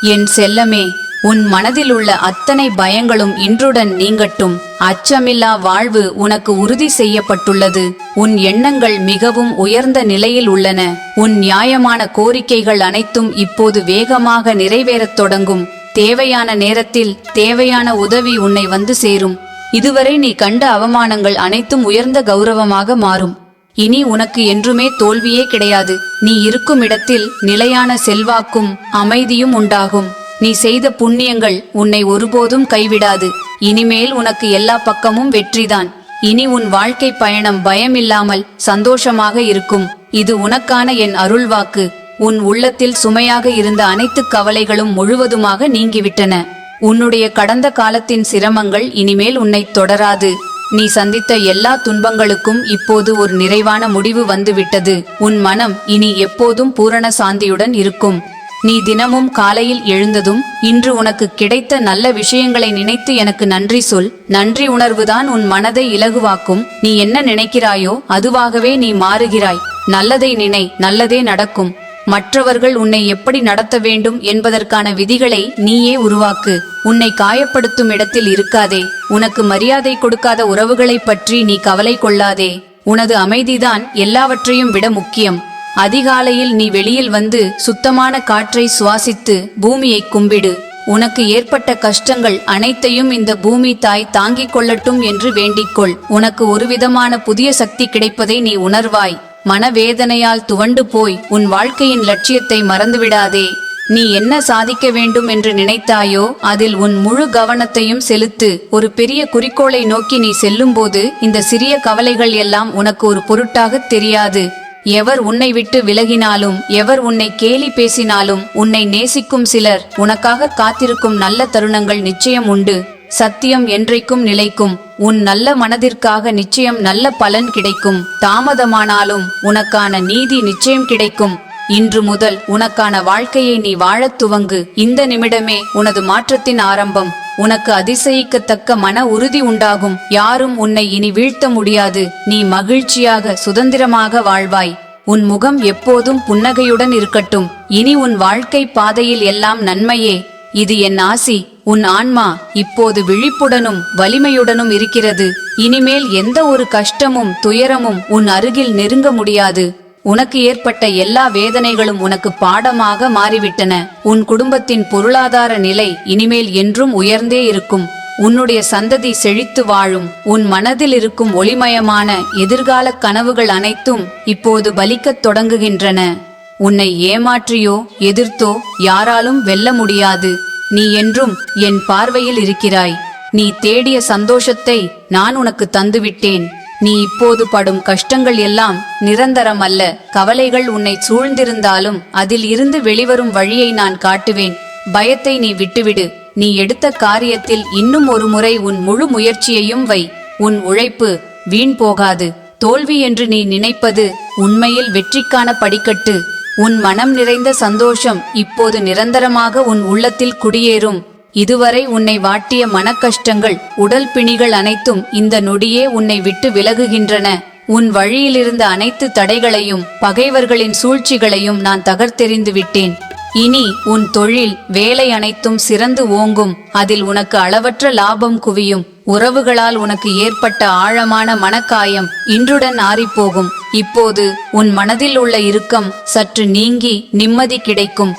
என் செல்லமே, உன் மனதில் உள்ள அத்தனை பயங்களும் இன்றுடன் நீங்கட்டும். அச்சமில்லா வாழ்வு உனக்கு உறுதி செய்யப்பட்டுள்ளது. உன் எண்ணங்கள் மிகவும் உயர்ந்த நிலையில் உள்ளன. உன் நியாயமான கோரிக்கைகள் அனைத்தும் இப்போது வேகமாக நிறைவேறத் தொடங்கும். தேவையான நேரத்தில் தேவையான உதவி உன்னை வந்து சேரும். இதுவரை நீ கண்ட அவமானங்கள் அனைத்தும் உயர்ந்த கௌரவமாக மாறும். இனி உனக்கு என்றுமே தோல்வியே கிடையாது. நீ இருக்கும் இடத்தில் நிலையான செல்வாக்கும் அமைதியும் உண்டாகும். நீ செய்த புண்ணியங்கள் உன்னை ஒருபோதும் கைவிடாது. இனிமேல் உனக்கு எல்லா பக்கமும் வெற்றிதான். இனி உன் வாழ்க்கை பயணம் பயமில்லாமல் சந்தோஷமாக இருக்கும். இது உனக்கான என் அருள்வாக்கு. உன் உள்ளத்தில் சுமையாக இருந்த அனைத்து கவலைகளும் முழுவதுமாக நீங்கிவிட்டன. உன்னுடைய கடந்த காலத்தின் சிரமங்கள் இனிமேல் உன்னை தொடராது. நீ சந்தித்த எல்லா துன்பங்களுக்கும் இப்போது ஒரு நிறைவான முடிவு வந்துவிட்டது. உன் மனம் இனி எப்போதும் பூரண சாந்தியுடன் இருக்கும். நீ தினமும் காலையில் எழுந்ததும் இன்று உனக்கு கிடைத்த நல்ல விஷயங்களை நினைத்து எனக்கு நன்றி சொல். நன்றி உணர்வுதான் உன் மனதை இலகுவாக்கும். நீ என்ன நினைக்கிறாயோ அதுவாகவே நீ மாறுகிறாய். நல்லதை நினை, நல்லதே நடக்கும். மற்றவர்கள் உன்னை எப்படி நடத்த வேண்டும் என்பதற்கான விதிகளை நீயே உருவாக்கு. உன்னை காயப்படுத்தும் இடத்தில் இருக்காதே. உனக்கு மரியாதை கொடுக்காத உறவுகளை பற்றி நீ கவலை கொள்ளாதே. உனது அமைதிதான் எல்லாவற்றையும் விட முக்கியம். அதிகாலையில் நீ வெளியில் வந்து சுத்தமான காற்றை சுவாசித்து பூமியை கும்பிடு. உனக்கு ஏற்பட்ட கஷ்டங்கள் அனைத்தையும் இந்த பூமி தாய் தாங்கிக் கொள்ளட்டும் என்று வேண்டிக்கொள். உனக்கு ஒருவிதமான புதிய சக்தி கிடைப்பதை நீ உணர்வாய். மனவேதனையால் துவண்டு போய் உன் வாழ்க்கையின் லட்சியத்தை மறந்துவிடாதே. நீ என்ன சாதிக்க வேண்டும் என்று நினைத்தாயோ அதில் உன் முழு கவனத்தையும் செலுத்து. ஒரு பெரிய குறிக்கோளை நோக்கி நீ செல்லும்போது இந்த சிறிய கவலைகள் எல்லாம் உனக்கு ஒரு பொருட்டாக தெரியாது. எவர் உன்னை விட்டு விலகினாலும், எவர் உன்னை கேலி பேசினாலும், உன்னை நேசிக்கும் சிலர் உனக்காக காத்திருக்கும் நல்ல தருணங்கள் நிச்சயம் உண்டு. சத்தியம் என்றைக்கும் நிலைக்கும். உன் நல்ல மனதிற்காக நிச்சயம் நல்ல பலன் கிடைக்கும். தாமதமானாலும் உனக்கான நீதி நிச்சயம் கிடைக்கும். இன்று முதல் உனக்கான வாழ்க்கையை நீ வாழத் துவங்கு. இந்த நிமிடமே உனது மாற்றத்தின் ஆரம்பம். உனக்கு அதிசயிக்கத்தக்க மன உறுதி உண்டாகும். யாரும் உன்னை இனி வீழ்த்த முடியாது. நீ மகிழ்ச்சியாக சுதந்திரமாக வாழ்வாய். உன் முகம் எப்போதும் புன்னகையுடன் இருக்கட்டும். இனி உன் வாழ்க்கை பாதையில் எல்லாம் நன்மையே. இது என் ஆசி. உன் ஆன்மா இப்போது விழிப்புடனும் வலிமையுடனும் இருக்கிறது. இனிமேல் எந்த ஒரு கஷ்டமும் துயரமும் உன் அருகில் நெருங்க முடியாது. உனக்கு ஏற்பட்ட எல்லா வேதனைகளும் உனக்கு பாடமாக மாறிவிட்டன. உன் குடும்பத்தின் பொருளாதார நிலை இனிமேல் என்றும் உயர்ந்தே இருக்கும். உன்னுடைய சந்ததி செழித்து வாழும். உன் மனதில் இருக்கும் ஒளிமயமான எதிர்கால கனவுகள் அனைத்தும் இப்போது பலிக்கத் தொடங்குகின்றன. உன்னை ஏமாற்றியோ எதிர்த்தோ யாராலும் வெல்ல முடியாது. நீ என்றும் என் பார்வையில் இருக்கிறாய். நீ தேடிய சந்தோஷத்தை நான் உனக்கு தந்துவிட்டேன். நீ இப்போது படும் கஷ்டங்கள் எல்லாம் நிரந்தரம் அல்ல. கவலைகள் உன்னை சூழ்ந்திருந்தாலும் அதில் இருந்து வெளிவரும் வழியை நான் காட்டுவேன். பயத்தை நீ விட்டுவிடு. நீ எடுத்த காரியத்தில் இன்னும் ஒரு முறை உன் முழு முயற்சியையும் வை. உன் உழைப்பு வீண் போகாது. தோல்வி என்று நீ நினைப்பது உண்மையில் வெற்றிக்கான படிக்கட்டு. உன் மனம் நிறைந்த சந்தோஷம் இப்போது நிரந்தரமாக உன் உள்ளத்தில் குடியேறும். இதுவரை உன்னை வாட்டிய மனக்கஷ்டங்கள், உடல் பிணிகள் அனைத்தும் இந்த நொடியே உன்னை விட்டு விலகுகின்றன. உன் வழியிலிருந்த அனைத்து தடைகளையும் பகைவர்களின் சூழ்ச்சிகளையும் நான் தகர்த்தெறிந்து விட்டேன். இனி உன் தொழில் வேலை அனைத்தும் சிறந்து ஓங்கும். அதில் உனக்கு அளவற்ற லாபம் குவியும். உறவுகளால் உனக்கு ஏற்பட்ட ஆழமான மனக்காயம் இன்றுடன் ஆறிப்போகும். இப்போது உன் மனதில் உள்ள இறுக்கம் சற்று நீங்கி நிம்மதி கிடைக்கும்.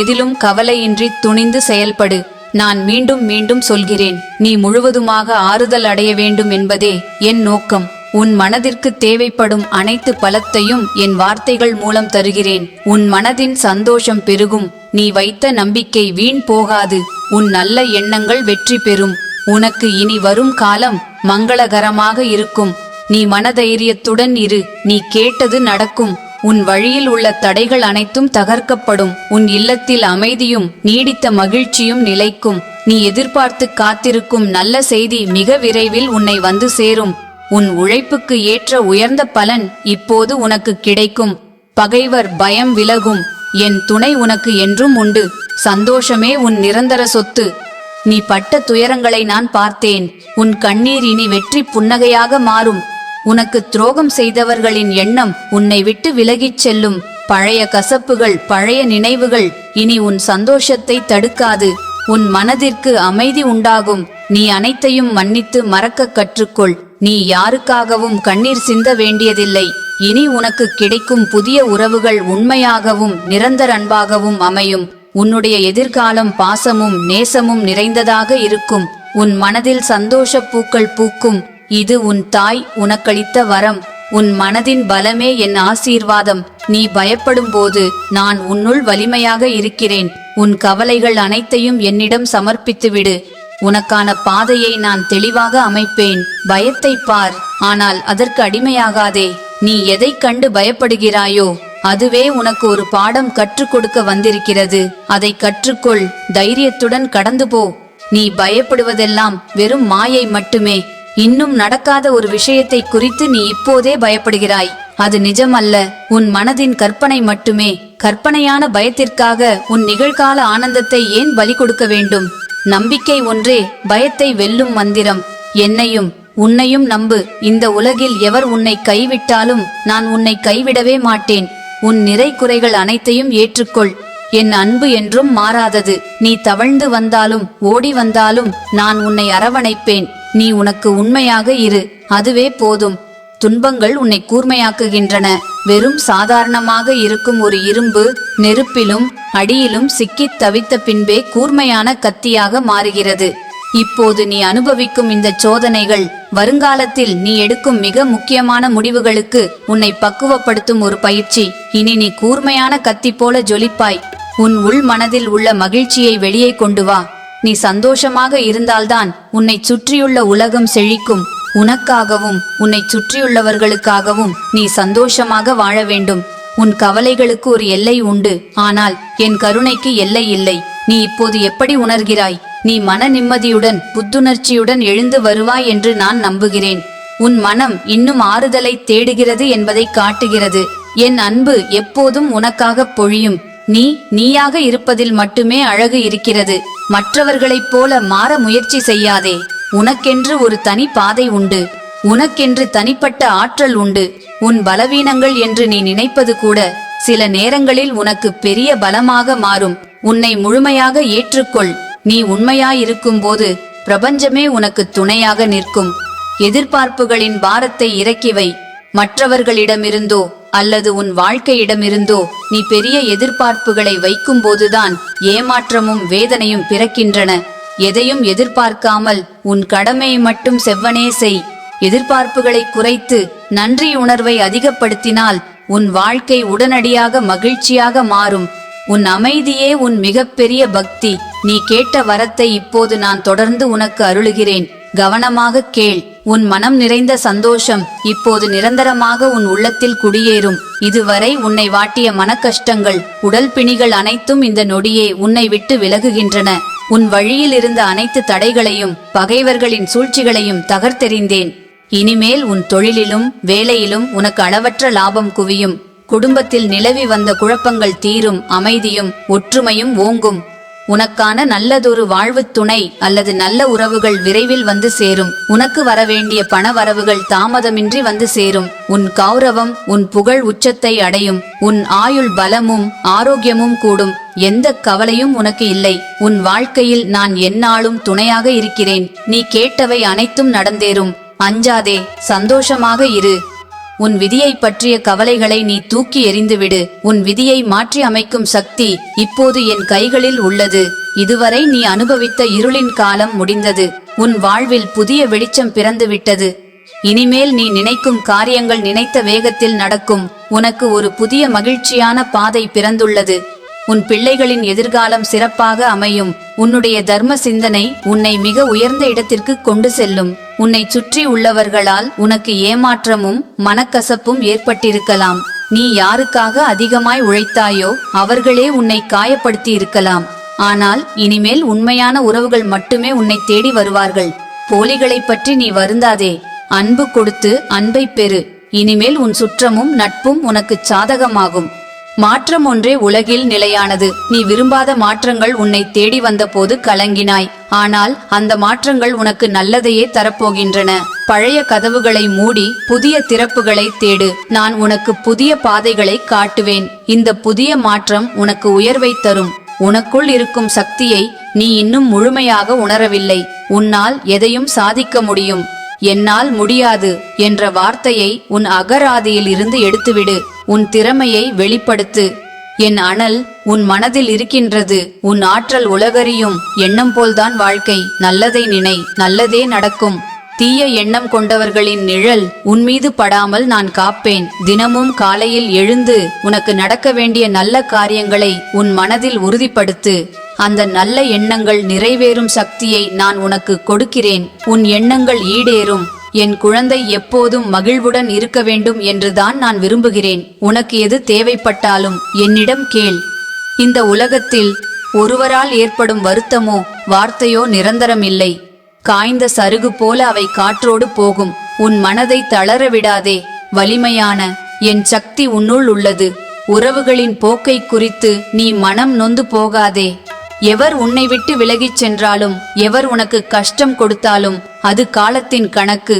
எதிலும் கவலையின்றி துணிந்து செயல்படு. நான் மீண்டும் மீண்டும் சொல்கிறேன், நீ முழுவதுமாக ஆறுதல் அடைய வேண்டும் என்பதே என் நோக்கம். உன் மனதிற்கு தேவைப்படும் அனைத்து பலத்தையும் என் வார்த்தைகள் மூலம் தருகிறேன். உன் மனதின் சந்தோஷம் பெருகும். நீ வைத்த நம்பிக்கை வீண் போகாது. உன் நல்ல எண்ணங்கள் வெற்றி பெறும். உனக்கு இனி வரும் காலம் மங்களகரமாக இருக்கும். நீ மனதைரியத்துடன் இரு. நீ கேட்டது நடக்கும். உன் வழியில் உள்ள தடைகள் அனைத்தும் தகர்க்கப்படும். உன் இல்லத்தில் அமைதியும் நீடித்த மகிழ்ச்சியும் நிலைக்கும். நீ எதிர்பார்த்து காத்திருக்கும் நல்ல செய்தி மிக விரைவில் உன்னை வந்து சேரும். உன் உழைப்புக்கு ஏற்ற உயர்ந்த பலன் இப்போது உனக்கு கிடைக்கும். பகைவர் பயம் விலகும். என் துணை உனக்கு என்றும் உண்டு. சந்தோஷமே உன் நிரந்தர சொத்து. நீ பட்ட துயரங்களை நான் பார்த்தேன். உன் கண்ணீர் இனி வெற்றி புன்னகையாக மாறும். உனக்கு துரோகம் செய்தவர்களின் எண்ணம் உன்னை விட்டு விலகிச் செல்லும். பழைய கசப்புகள், பழைய நினைவுகள் இனி உன் சந்தோஷத்தை தடுக்காது. உன் மனதிற்கு அமைதி உண்டாகும். நீ அனைத்தையும் மன்னித்து மறக்க கற்றுக்கொள். நீ யாருக்காகவும் கண்ணீர் சிந்த வேண்டியதில்லை. இனி உனக்கு கிடைக்கும் புதிய உறவுகள் உண்மையாகவும் நிரந்தர அன்பாகவும் அமையும். உன்னுடைய எதிர்காலம் பாசமும் நேசமும் நிறைந்ததாக இருக்கும். உன் மனதில் சந்தோஷ பூக்கள் பூக்கும். இது உன் தாய் உனக்களித்த வரம். உன் மனதின் பலமே என் ஆசீர்வாதம். நீ பயப்படும் போது நான் உன்னுள் வலிமையாக இருக்கிறேன். உன் கவலைகள் அனைத்தையும் என்னிடம் சமர்ப்பித்துவிடு. உனக்கான பாதையை நான் தெளிவாக அமைப்பேன். பயத்தை பார், ஆனால் அதற்கு அடிமையாகாதே. நீ எதை கண்டு பயப்படுகிறாயோ அதுவே உனக்கு ஒரு பாடம் கற்றுக் கொடுக்க வந்திருக்கிறது. அதை கற்றுக்கொள். தைரியத்துடன் கடந்து போ. நீ பயப்படுவதெல்லாம் வெறும் மாயை மட்டுமே. இன்னும் நடக்காத ஒரு விஷயத்தை குறித்து நீ இப்போதே பயப்படுகிறாய். அது நிஜமல்ல, உன் மனதின் கற்பனை மட்டுமே. கற்பனையான பயத்திற்காக உன் நிகழ்கால ஆனந்தத்தை ஏன் பலி கொடுக்க வேண்டும்? நம்பிக்கை ஒன்றே பயத்தை வெல்லும் மந்திரம். என்னையும் உன்னையும் நம்பு. இந்த உலகில் எவர் உன்னை கைவிட்டாலும் நான் உன்னை கைவிடவே மாட்டேன். உன் நிறை குறைகள் அனைத்தையும் ஏற்றுக்கொள். என் அன்பு என்றும் மாறாதது. நீ தவழ்ந்து வந்தாலும் ஓடி வந்தாலும் நான் உன்னை அரவணைப்பேன். நீ உனக்கு உண்மையாக இரு, அதுவே போதும். துன்பங்கள் உன்னை கூர்மையாக்குகின்றன. வெறும் சாதாரணமாக இருக்கும் ஒரு இரும்பு நெருப்பிலும் அடியிலும் சிக்கித் தவித்த பின்பே கூர்மையான கத்தியாக மாறுகிறது. இப்போது நீ அனுபவிக்கும் இந்த சோதனைகள் வருங்காலத்தில் நீ எடுக்கும் மிக முக்கியமான முடிவுகளுக்கு உன்னை பக்குவப்படுத்தும் ஒரு பயிற்சி. இனி நீ கூர்மையான கத்தி போல ஜொலிப்பாய். உன் உள் மனதில் உள்ள மகிழ்ச்சியை வெளியே கொண்டு வா. நீ சந்தோஷமாக இருந்தால்தான் உன்னை சுற்றியுள்ள உலகம் செழிக்கும். உனக்காகவும் உன்னை சுற்றியுள்ளவர்களுக்காகவும் நீ சந்தோஷமாக வாழ வேண்டும். உன் கவலைகளுக்கு ஒரு எல்லை உண்டு, ஆனால் என் கருணைக்கு எல்லை இல்லை. நீ இப்போது எப்படி உணர்கிறாய்? நீ மன நிம்மதியுடன் புத்துணர்ச்சியுடன் எழுந்து வருவாய் என்று நான் நம்புகிறேன். உன் மனம் இன்னும் ஆறுதலை தேடுகிறது என்பதை காட்டுகிறது. என் அன்பு எப்போதும் உனக்காக பொழியும். நீயாக இருப்பதில் மட்டுமே அழகு இருக்கிறது. மற்றவர்களைப் போல மாற முயற்சி செய்யாதே. உனக்கென்று ஒரு தனி பாதை உண்டு. உனக்கென்று தனிப்பட்ட ஆற்றல் உண்டு. உன் பலவீனங்கள் என்று நீ நினைப்பது கூட சில நேரங்களில் உனக்கு பெரிய பலமாக மாறும். உன்னை முழுமையாக ஏற்றுக்கொள். நீ உண்மையாயிருக்கும் போது பிரபஞ்சமே உனக்கு துணையாக நிற்கும். எதிர்பார்ப்புகளின் பாரத்தை இறக்கிவை. மற்றவர்களிடமிருந்தோ அல்லது உன் வாழ்க்கையிடமிருந்தோ நீ பெரிய எதிர்பார்ப்புகளை வைக்கும் போதுதான் ஏமாற்றமும் வேதனையும் பிறக்கின்றன. எதையும் எதிர்பார்க்காமல் உன் கடமையை மட்டும் செவ்வனே செய். எதிர்பார்ப்புகளை குறைத்து நன்றி உணர்வை அதிகப்படுத்தினால் உன் வாழ்க்கை உடனடியாக மகிழ்ச்சியாக மாறும். உன் அமைதியே உன் மிகப்பெரிய பக்தி. நீ கேட்ட வரத்தை இப்போது நான் தொடர்ந்து உனக்கு அருளுகிறேன். கவனமாக கேள். உன் மனம் நிறைந்த சந்தோஷம் இப்போது நிரந்தரமாக உன் உள்ளத்தில் குடியேறும். இதுவரை உன்னை வாட்டிய மனக்கஷ்டங்கள், உடல் பிணிகள் அனைத்தும் இந்த நொடியே உன்னை விட்டு விலகுகின்றன. உன் வழியில் இருந்த அனைத்து தடைகளையும் பகைவர்களின் சூழ்ச்சிகளையும் தகர்த்தெறிந்தேன். இனிமேல் உன் தொழிலிலும் வேலையிலும் உனக்கு அளவற்ற லாபம் குவியும். குடும்பத்தில் நிலவி வந்த குழப்பங்கள் தீரும். அமைதியும் ஒற்றுமையும் ஓங்கும். உனக்கான நல்லதொரு வாழ்வு துணை அல்லது நல்ல உறவுகள் விரைவில் வந்து சேரும். உனக்கு வரவேண்டிய பண வரவுகள் தாமதமின்றி வந்து சேரும். உன் கௌரவம், உன் புகழ் உச்சத்தை அடையும். உன் ஆயுள் பலமும் ஆரோக்கியமும் கூடும். எந்த கவலையும் உனக்கு இல்லை. உன் வாழ்க்கையில் நான் எந்நாளும் துணையாக இருக்கிறேன். நீ கேட்டவை அனைத்தும் நடந்தேறும். அஞ்சாதே, சந்தோஷமாக இரு. உன் விதியை பற்றிய கவலைகளை நீ தூக்கி எறிந்துவிடு. உன் விதியை மாற்றி அமைக்கும் சக்தி இப்போது என் கைகளில் உள்ளது. இதுவரை நீ அனுபவித்த இருளின் காலம் முடிந்தது. உன் வாழ்வில் புதிய வெளிச்சம் பிறந்துவிட்டது. இனிமேல் நீ நினைக்கும் காரியங்கள் நினைத்த வேகத்தில் நடக்கும். உனக்கு ஒரு புதிய மகிழ்ச்சியான பாதை பிறந்துள்ளது. உன் பிள்ளைகளின் எதிர்காலம் சிறப்பாக அமையும். உன்னுடைய தர்ம சிந்தனை உன்னை மிக உயர்ந்த இடத்திற்கு கொண்டு செல்லும். உன்னை சுற்றி உள்ளவர்களால் உனக்கு ஏமாற்றமும் மனக்கசப்பும் ஏற்பட்டிருக்கலாம். நீ யாருக்காக அதிகமாய் உழைத்தாயோ அவர்களே உன்னை காயப்படுத்தி இருக்கலாம். ஆனால் இனிமேல் உண்மையான உறவுகள் மட்டுமே உன்னை தேடி வருவார்கள். போலிகளை பற்றி நீ வருந்தாதே. அன்பு கொடுத்து அன்பை பெறு. இனிமேல் உன் சுற்றமும் நட்பும் உனக்கு சாதகமாகும். மாற்றம் ஒன்றே உலகில் நிலையானது. நீ விரும்பாத மாற்றங்கள் உன்னை தேடி வந்தபோது கலங்கினாய். ஆனால் அந்த மாற்றங்கள் உனக்கு நல்லதையே தரப்போகின்றன. பழைய கதவுகளை மூடி புதிய திறப்புகளை தேடு. நான் உனக்கு புதிய பாதைகளை காட்டுவேன். இந்த புதிய மாற்றம் உனக்கு உயர்வை தரும். உனக்குள் இருக்கும் சக்தியை நீ இன்னும் முழுமையாக உணரவில்லை. உன்னால் எதையும் சாதிக்க முடியும். என்னால் முடியாது என்ற வார்த்தையை உன் அகராதியில் இருந்து எடுத்துவிடு. உன் திறமையை வெளிப்படுத்து. என் அனல் உன் மனதில் இருக்கின்றது. உன் ஆற்றல் உலகறியும். எண்ணம் போல்தான் வாழ்க்கை. நல்லதை நினை, நல்லதே நடக்கும். தீய எண்ணம் கொண்டவர்களின் நிழல் உன்மீது படாமல் நான் காப்பேன். தினமும் காலையில் எழுந்து உனக்கு நடக்க வேண்டிய நல்ல காரியங்களை உன் மனதில் உறுதிப்படுத்து. அந்த நல்ல எண்ணங்கள் நிறைவேறும் சக்தியை நான் உனக்கு கொடுக்கிறேன். உன் எண்ணங்கள் ஈடேறும். என் குழந்தை எப்போதும் மகிழ்வுடன் இருக்க வேண்டும் என்றுதான் நான் விரும்புகிறேன். உனக்கு எது தேவைப்பட்டாலும் என்னிடம் கேள். இந்த உலகத்தில் ஒருவரால் ஏற்படும் வருத்தமோ வார்த்தையோ நிரந்தரமில்லை. காய்ந்த சருகு போல அவை காற்றோடு போகும். உன் மனதை தளர விடாதே. வலிமையான என் சக்தி உன்னுள் உள்ளது. உறவுகளின் போக்கை குறித்து நீ மனம் நொந்து போகாதே. எவர் உன்னை விட்டு விலகிச் சென்றாலும், எவர் உனக்கு கஷ்டம் கொடுத்தாலும் அது காலத்தின் கணக்கு.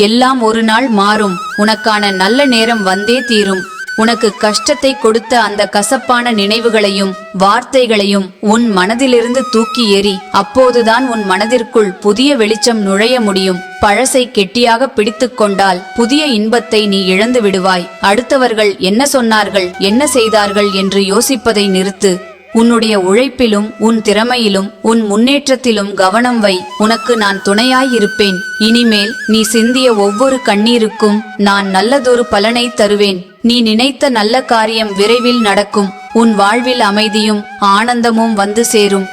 எல்லாம் ஒரு நாள் மாறும். உனக்கான நல்ல நேரம் வந்தே தீரும். உனக்கு கஷ்டத்தை கொடுத்த அந்த கசப்பான நினைவுகளையும் வார்த்தைகளையும் உன் மனதிலிருந்து தூக்கி எறி. அப்போதுதான் உன் மனதிற்குள் புதிய வெளிச்சம் நுழைய முடியும். பழசை கெட்டியாக பிடித்து கொண்டால் புதிய இன்பத்தை நீ இழந்து விடுவாய். அடுத்தவர்கள் என்ன சொன்னார்கள், என்ன செய்தார்கள் என்று யோசிப்பதை நிறுத்து. உன்னுடைய உழைப்பிலும் உன் திறமையிலும் உன் முன்னேற்றத்திலும் கவனம் வை. உனக்கு நான் துணையாயிருப்பேன். இனிமேல் நீ சிந்திய ஒவ்வொரு கண்ணீருக்கும் நான் நல்லதொரு பலனை தருவேன். நீ நினைத்த நல்ல காரியம் விரைவில் நடக்கும். உன் வாழ்வில் அமைதியும் ஆனந்தமும் வந்து சேரும்.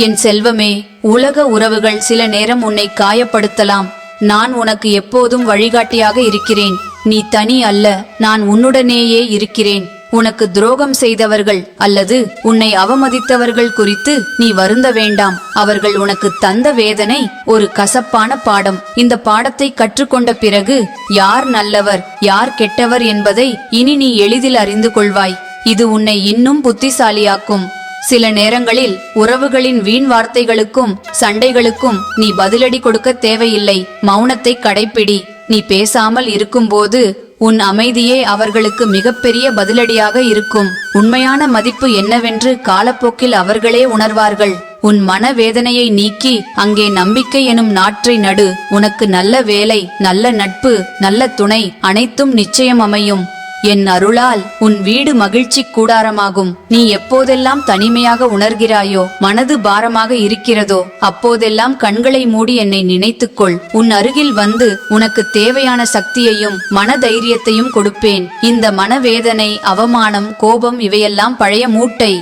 என் செல்வமே, உலக உறவுகள் சில நேரம் உன்னை காயப்படுத்தலாம். நான் உனக்கு எப்போதும் வழிகாட்டியாக இருக்கிறேன். நீ தனி அல்ல, நான் உன்னுடனேயே இருக்கிறேன். உனக்கு துரோகம் செய்தவர்கள் அல்லது உன்னை அவமதித்தவர்கள் குறித்து நீ வருந்த வேண்டாம். அவர்கள் உனக்கு தந்த வேதனை ஒரு கசப்பான பாடம். இந்த பாடத்தை கற்றுக்கொண்ட பிறகு யார் நல்லவர் யார் கெட்டவர் என்பதை இனி நீ எளிதில் அறிந்து கொள்வாய். இது உன்னை இன்னும் புத்திசாலியாக்கும். சில நேரங்களில் உறவுகளின் வீண் வார்த்தைகளுக்கும் சண்டைகளுக்கும் நீ பதிலடி கொடுக்க தேவையில்லை. மௌனத்தை கடைப்பிடி. நீ பேசாமல் இருக்கும்போது உன் அமைதியே அவர்களுக்கு மிகப்பெரிய பதிலடியாக இருக்கும். உண்மையான மதிப்பு என்னவென்று காலப்போக்கில் அவர்களே உணர்வார்கள். உன் மனவேதனையை நீக்கி அங்கே நம்பிக்கை எனும் நாற்றை நடு. உனக்கு நல்ல வேலை, நல்ல நட்பு, நல்ல துணை அனைத்தும் நிச்சயம் அமையும். என் அருளால் உன் வீடு மகிழ்ச்சி கூடாரமாகும். நீ எப்போதெல்லாம் தனிமையாக உணர்கிறாயோ, மனது பாரமாக இருக்கிறதோ, அப்போதெல்லாம் கண்களை மூடி என்னை நினைத்துக்கொள். உன் அருகில் வந்து உனக்கு தேவையான சக்தியையும் மனதைரியத்தையும் கொடுப்பேன். இந்த மனவேதனை, அவமானம், கோபம் இவையெல்லாம் பழைய மூட்டை.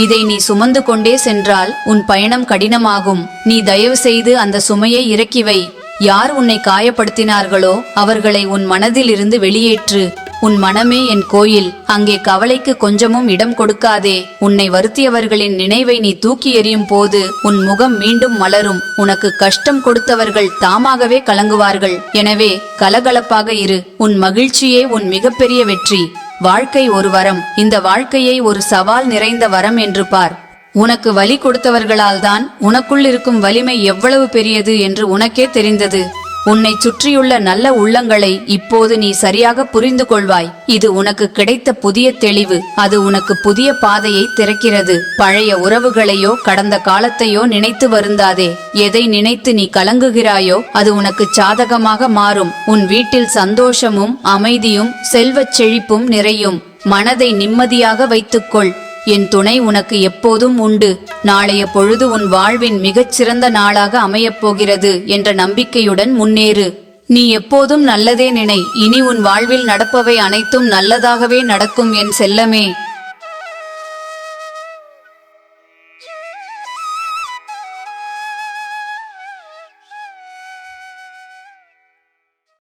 இதை நீ சுமந்து கொண்டே சென்றால் உன் பயணம் கடினமாகும். நீ தயவு செய்து அந்த சுமையை இறக்கி வை. யார் உன்னை காயப்படுத்தினார்களோ அவர்களை உன் மனதில் இருந்து வெளியேற்று. உன் மனமே என் கோயில். அங்கே கவலைக்கு கொஞ்சமும் இடம் கொடுக்காதே. உன்னை வருத்தியவர்களின் நினைவை நீ தூக்கி எறியும் போது உன் முகம் மீண்டும் மலரும். உனக்கு கஷ்டம் கொடுத்தவர்கள் தாமாகவே கலங்குவார்கள். எனவே கலகலப்பாக இரு. உன் மகிழ்ச்சியே உன் மிகப்பெரிய வெற்றி. வாழ்க்கை ஒரு வரம். இந்த வாழ்க்கையை ஒரு சவால் நிறைந்த வரம் என்று பார். உனக்கு வலி கொடுத்தவர்களால் தான் உனக்குள் இருக்கும் வலிமை எவ்வளவு பெரியது என்று உனக்கே தெரிந்தது. உன்னை சுற்றியுள்ள நல்ல உள்ளங்களை இப்போது நீ சரியாக புரிந்து கொள்வாய். இது உனக்கு கிடைத்த புதிய தெளிவு. அது உனக்கு புதிய பாதையை திறக்கிறது. பழைய உறவுகளையோ கடந்த காலத்தையோ நினைத்து வருந்தாதே. எதை நினைத்து நீ கலங்குகிறாயோ அது உனக்கு சாதகமாக மாறும். உன் வீட்டில் சந்தோஷமும் அமைதியும் செல்வச் செழிப்பும் நிறையும். மனதை நிம்மதியாக வைத்துக்கொள். என் துணை உனக்கு எப்போதும் உண்டு. நாளைய பொழுது உன் வாழ்வின் மிகச்சிறந்த நாளாக அமையப் போகிறது என்ற நம்பிக்கையுடன் முன்னேறு. நீ எப்போதும் நல்லதே நினை. இனி உன் வாழ்வில் நடப்பவை அனைத்தும் நல்லதாகவே நடக்கும் என் செல்லமே.